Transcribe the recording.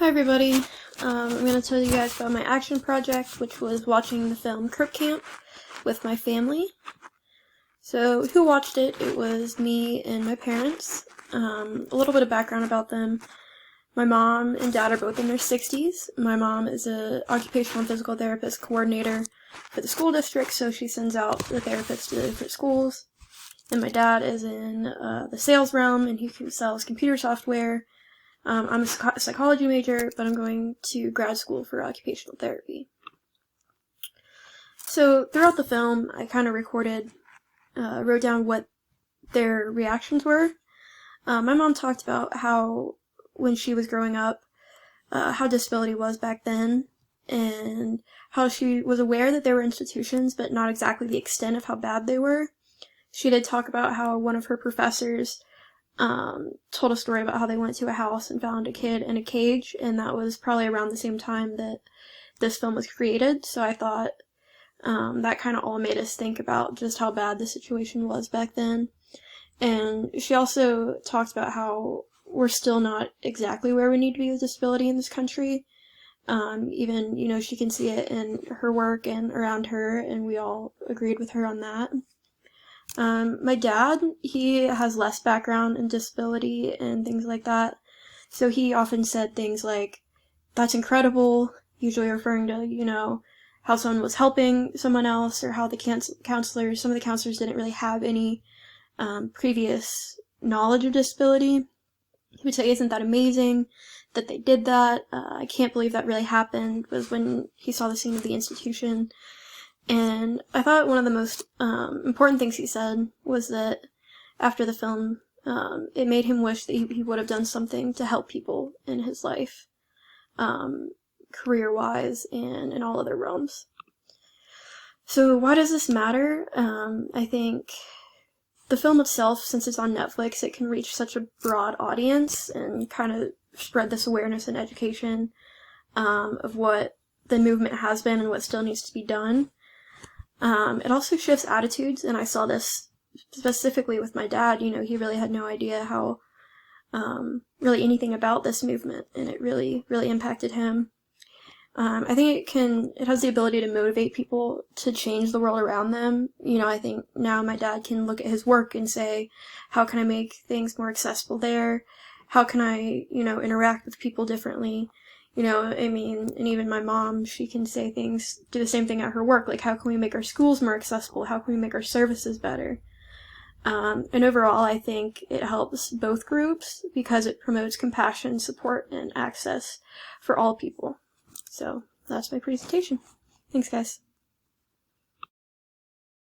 Hi everybody, I'm going to tell you guys about my action project, which was watching the film Crip with my family. So, who watched it? It was me and my parents. A little bit of background about them. My mom and dad are both in their 60s. My mom is an occupational and physical therapist coordinator for the school district, so she sends out the therapists to the different schools. And my dad is in the sales realm, and he sells computer software. I'm a psychology major, but I'm going to grad school for occupational therapy. So throughout the film, I kind of wrote down what their reactions were. My mom talked about how, when she was growing up, how disability was back then, and how she was aware that there were institutions, but not exactly the extent of how bad they were. She did talk about how one of her professors told a story about how they went to a house and found a kid in a cage, and that was probably around the same time that this film was created, so I thought that kind of all made us think about just how bad the situation was back then. And she also talked about how we're still not exactly where we need to be with disability in this country. Even, she can see it in her work and around her, and we all agreed with her on that. My dad, he has less background in disability and things like that, so he often said things like, "That's incredible," usually referring to, how someone was helping someone else, or how some of the counselors didn't really have any previous knowledge of disability. He would say, "Isn't that amazing that they did that? I can't believe that really happened," was when he saw the scene of the institution. And I thought one of the most important things he said was that after the film, it made him wish that he would have done something to help people in his life, career-wise and in all other realms. So why does this matter? I think the film itself, since it's on Netflix, it can reach such a broad audience and kind of spread this awareness and education of what the movement has been and what still needs to be done. It also shifts attitudes, and I saw this specifically with my dad. He really had no idea how, really anything about this movement, and it really, really impacted him. I think it has the ability to motivate people to change the world around them. I think now my dad can look at his work and say, how can I make things more accessible there? How can I, interact with people differently? And even my mom, she can do the same thing at her work, like, how can we make our schools more accessible? How can we make our services better? And overall, I think it helps both groups because it promotes compassion, support, and access for all people. So, that's my presentation. Thanks, guys.